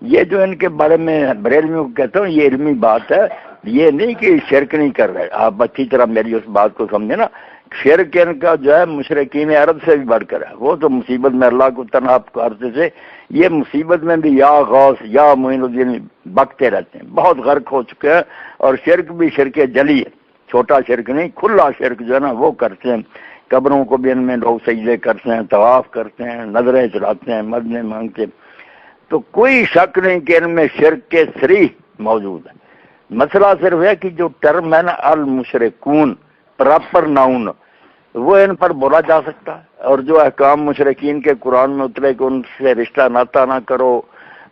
یہ جو ان کے بارے میں بریلویوں کو کہتا ہوں، یہ علمی بات ہے، یہ نہیں کہ شرک نہیں کر رہے. آپ اچھی طرح میری اس بات کو سمجھے نا. شرک ان کا جو ہے مشرکین عرب سے بھی بڑھ کر ہے. وہ تو مصیبت میں اللہ کو تنہا کرتے تھے، یہ مصیبت میں بھی یا غوث یا معین الدین بکتے رہتے ہیں، بہت غرق ہو چکے ہیں. اور شرک بھی شرک جلی ہے، چھوٹا شرک نہیں، کھلا شرک جو ہے نا وہ کرتے ہیں. قبروں کو بھی ان میں لوگ سجدے کرتے ہیں، طواف کرتے ہیں، نظریں چڑھاتے ہیں، مدنے مانگتے ہیں. تو کوئی شک نہیں کہ ان میں شرک کے صریح موجود ہے. مسئلہ صرف ہے کہ جو ٹرم ہے نا المشرکون، پراپر ناؤن، وہ ان پر بولا جا سکتا ہے. اور جو احکام مشرکین کے قرآن میں اترے کہ ان سے رشتہ ناتا نہ کرو،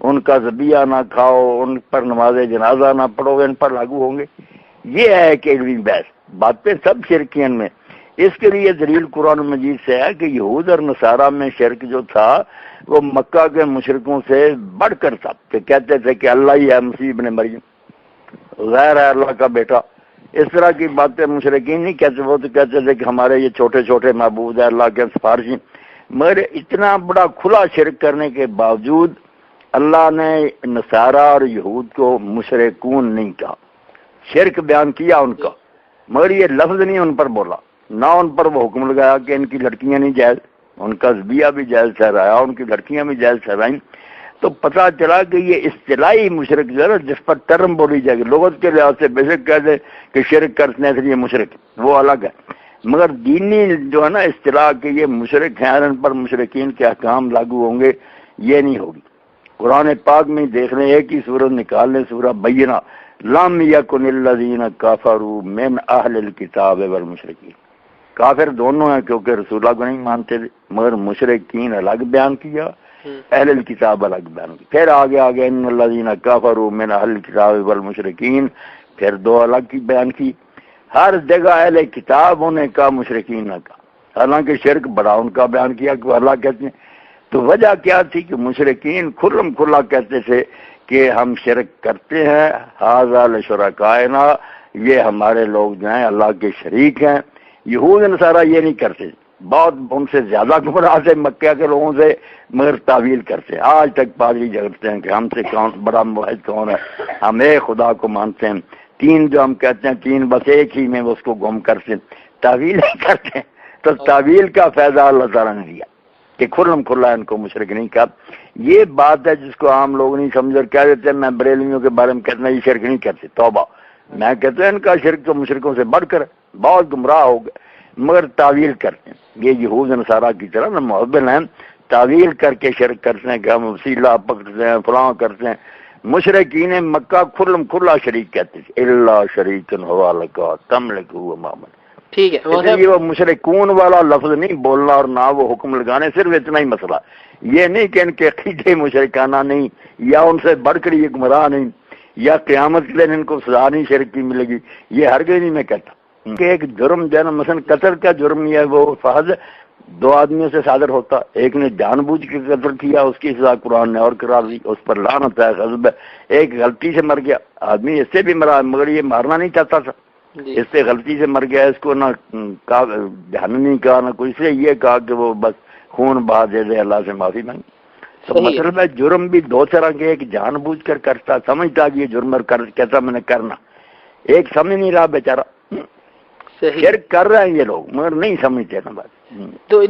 ان کا ذبیحہ نہ کھاؤ، ان پر نماز جنازہ نہ پڑھو، ان پر لاگو ہوں گے. یہ ہے کہ علمی بحث، باتیں سب شرکین میں. اس کے لیے دلیل قرآن مجید سے ہے کہ یہود اور نصارہ میں شرک جو تھا وہ مکہ کے مشرکوں سے بڑھ کر تھا، کہ کہتے تھے کہ اللہ ہی ہے مسیح ابن مریم، غیر ہے اللہ کا بیٹا. اس طرح کی باتیں مشرکین نہیں کہتے، وہ تو کہتے تھے کہ ہمارے یہ چھوٹے چھوٹے معبود ہیں اللہ کے سفارشی. مگر اتنا بڑا کھلا شرک کرنے کے باوجود اللہ نے نصارہ اور یہود کو مشرکون نہیں کہا. شرک بیان کیا ان کا، مگر یہ لفظ نہیں ان پر بولا. نہ ان پر وہ حکم لگایا کہ ان کی لڑکیاں نہیں جائز، ان کا ذبیحہ بھی جائز ٹھہرایا، ان کی لڑکیاں بھی جائز ٹھہرائیں. تو پتہ چلا کہ یہ اصطلاحی مشرک جو ہے نا، جس پر ٹرم بولی جائے گی، لغت کے لحاظ سے بے شک کہہ دے کہ شرک کرنے سے یہ مشرک، وہ الگ ہے. مگر دینی جو ہے نا اصطلاح کہ یہ مشرک ہیں، ان پر مشرکین کے احکام لاگو ہوں گے، یہ نہیں ہوگی. قرآن پاک میں دیکھ رہے ہیں کہ سورہ نکال لیں، سورہ بینہ، لم یکن الذین کفروا من اہل الکتاب والمشرکین. کافر دونوں ہیں کیونکہ رسول اللہ کو نہیں مانتے تھے، مگر مشرکین الگ بیان کیا، اہل الکتاب الگ بیان کیا. پھر آگے ان الذین کفروا من اہل الکتاب والمشرکین، پھر دو الگ کی بیان کی. ہر جگہ اہل کتاب ہونے کا، مشرکین کا، حالانکہ شرک بڑا ان کا بیان کیا کہ اللہ کہتے ہیں. تو وجہ کیا تھی کہ مشرکین کھلم کھلا کہتے تھے کہ ہم شرک کرتے ہیں، ھذا لشرکائنا، یہ ہمارے لوگ جو ہیں اللہ کے شریک ہیں. یہود نصارہ یہ نہیں کرتے، بہت ان سے زیادہ گمراہ تھے مکہ کے لوگوں سے، مگر تعویل کرتے. آج تک پادری جھگڑتے ہیں کہ ہم سے کون بڑا موحد کون ہے، ہم ایک خدا کو مانتے ہیں، تین جو ہم کہتے ہیں تین بس ایک ہی میں اس کو گم کرتے ہیں، تعویل نہیں کرتے. تو تعویل کا فائدہ اللہ تعالیٰ نے دیا کہ کھلم کھلا ان کو مشرک نہیں کہا. یہ بات ہے جس کو عام لوگ نہیں سمجھ کر کہہ دیتے ہیں. میں بریلویوں کے بارے میں کہتا یہ شرک نہیں کرتے، توبہ. میں کہتا ہوں ان کا شرک تو مشرکوں سے بڑھ کر بہت گمراہ ہو گئے، مگر تعویل کرتے ہیں. یہ یہود نصارہ کی طرح نہ محبل ہیں، تعویل کر کے شرک کرتے ہیں کہ ہم وسیلہ پکڑتے ہیں، فلاں کرتے ہیں. مشرکین مکہ کھلم کھلا شریک کہتے تھے، اللہ شریک ہوا لکا تملک ہوا مامن. ٹھیک ہے، اس لیے وہ مشرکون والا لفظ نہیں بولنا اور نہ وہ حکم لگانے، صرف اتنا ہی مسئلہ. یہ نہیں کہ ان کے عقیدے مشرکانہ نہیں، یا ان سے بڑھ کر یہ گمراہ نہیں، یا قیامت کے دن ان کو سزا نہیں شرک کی ملے گی، یہ ہرگز نہیں میں کہتا. کہ ایک جرم جو ہے نا، مثلا قتل کا جرم یہ ہے وہ فحض دو آدمیوں سے صادر ہوتا، ایک نے جان بوجھ کے قتل کیا، اس کی سزا قرآن نے اور قرار دی، اس پر لعنت ہے، غضب ہے. ایک غلطی سے مر گیا آدمی، اس سے بھی مرا، مگر یہ مارنا نہیں چاہتا تھا، اس سے غلطی سے مر گیا، اس کو نہ جہنمی کہا نہ کوئی، سے یہ کہا کہ وہ بس خون بہا دے دے، اللہ سے معافی مانگی. تو مطلب ہے جرم بھی دو طرح کے، ایک جان بوجھ کر کرتا، سمجھتا کہ یہ جرم کہتا میں نے کرنا، ایک سمجھ نہیں رہا بیچارہ، شرک کر رہے ہیں یہ لوگ مگر نہیں سمجھتے نا بات. تو